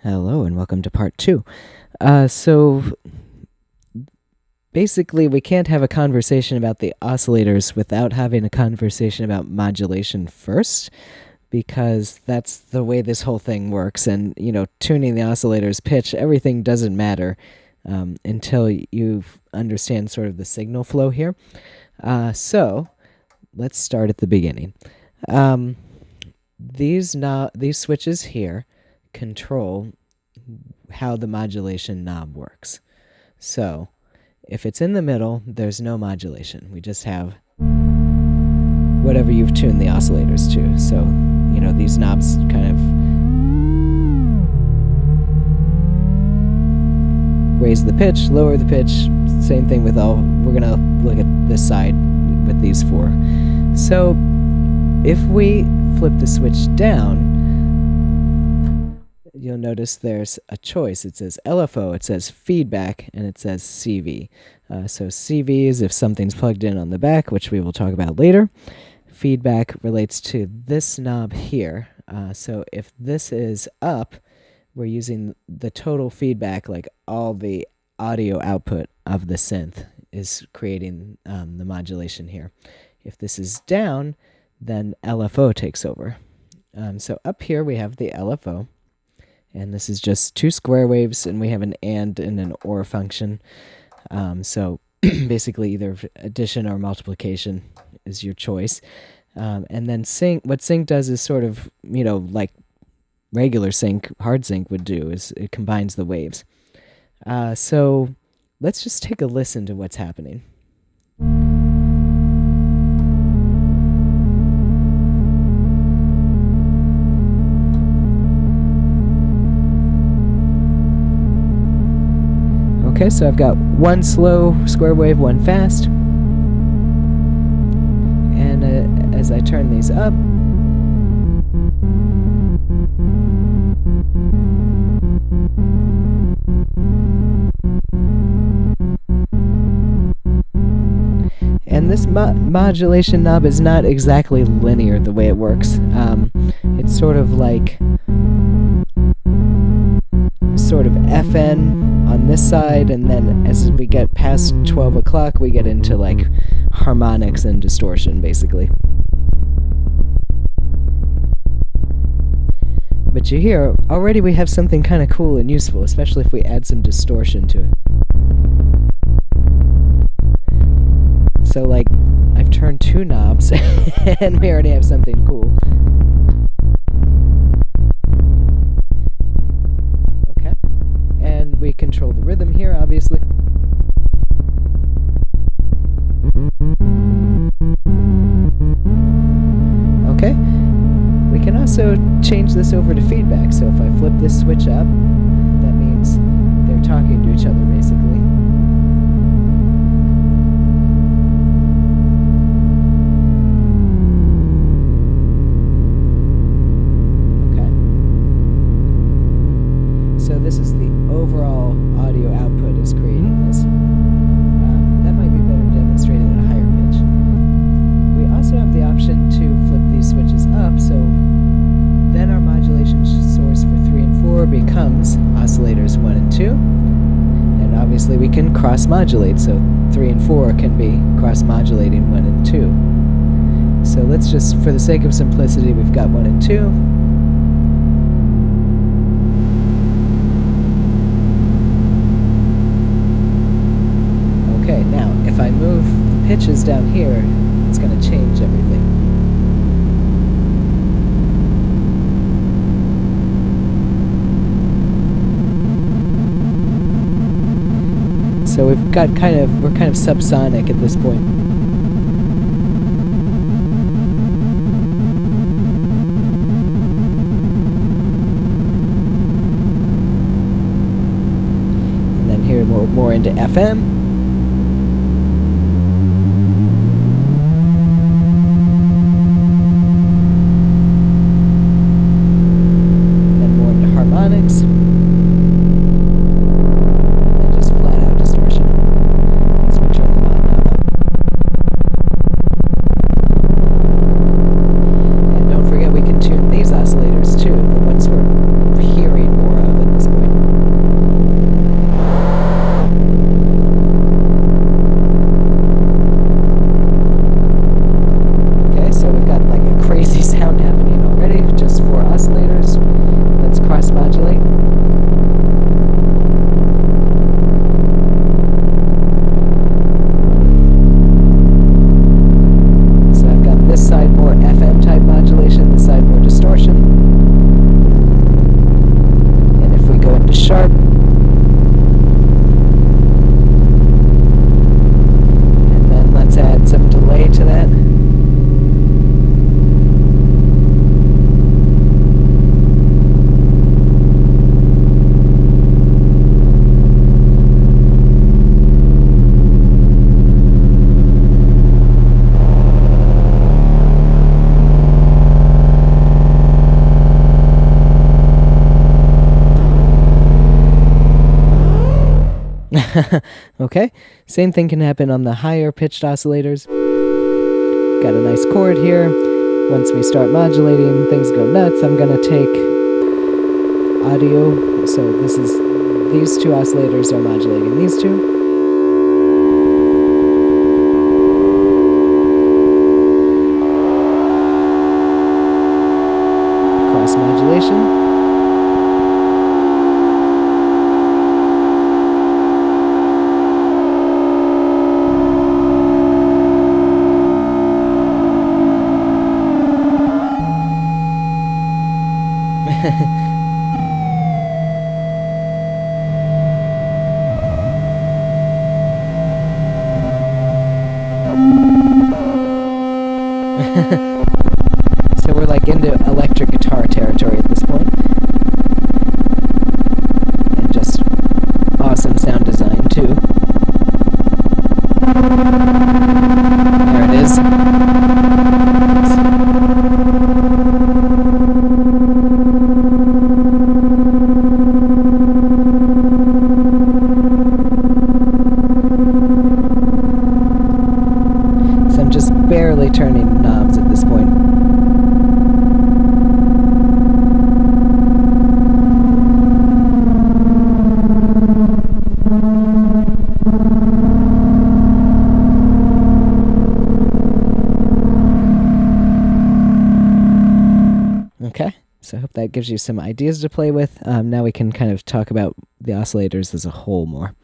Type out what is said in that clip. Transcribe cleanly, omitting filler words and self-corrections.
Hello and welcome to part 2. So basically we can't have a conversation about the oscillators without having a conversation about modulation first, because that's the way this whole thing works. And, tuning the oscillator's pitch, everything doesn't matter until you understand sort of the signal flow here. So let's start at the beginning. These switches here control how the modulation knob works. So if it's in the middle, there's no modulation. We just have whatever you've tuned the oscillators to. So, these knobs kind of raise the pitch, lower the pitch. Same thing with all. We're going to look at this side with these four. So if we flip the switch down, you'll notice there's a choice. It says LFO, it says feedback, and it says CV. So CV is if something's plugged in on the back, which we will talk about later. Feedback relates to this knob here. So if this is up, we're using the total feedback, like all the audio output of the synth is creating the modulation here. If this is down, then LFO takes over. So up here we have the LFO. And this is just two square waves, and we have an and an or function. So basically either addition or multiplication is your choice. And then sync, what sync does is sort of, like regular sync, hard sync would do, is it combines the waves. So let's just take a listen to what's happening. Okay, so I've got one slow square wave, one fast. And as I turn these up, and this modulation knob is not exactly linear the way it works. It's sort of like FN on this side, and then as we get past 12 o'clock, we get into like harmonics and distortion, basically. But you hear, already we have something kind of cool and useful, especially if we add some distortion to it. So like, I've turned two knobs, and we already have something cool. We control the rhythm here, obviously. Okay. We can also change this over to feedback. So if I flip this switch up, that means they're talking to each other, basically. So this is the overall audio output is creating this. That might be better demonstrated at a higher pitch. We also have the option to flip these switches up, so then our modulation source for 3 and 4 becomes oscillators 1 and 2. And obviously we can cross-modulate, so 3 and 4 can be cross-modulating 1 and 2. So let's just, for the sake of simplicity, we've got 1 and 2. Okay, now, if I move the pitches down here, it's going to change everything. So we're kind of subsonic at this point. And then here we're more into FM. Harmonics, and just flat out distortion. Let's turn the mod knob up. And don't forget we can tune these oscillators too, the ones we're hearing more of in this Okay, same thing can happen on the higher pitched oscillators. Got a nice chord here. Once we start modulating, things go nuts. I'm going to take audio. So these two oscillators are modulating these two. Cross modulation. So we're like into electric guitar territory at this point. And just awesome sound design too. There it is. So I'm just barely turning knobs at this point. Okay, so I hope that gives you some ideas to play with. Now we can kind of talk about the oscillators as a whole more.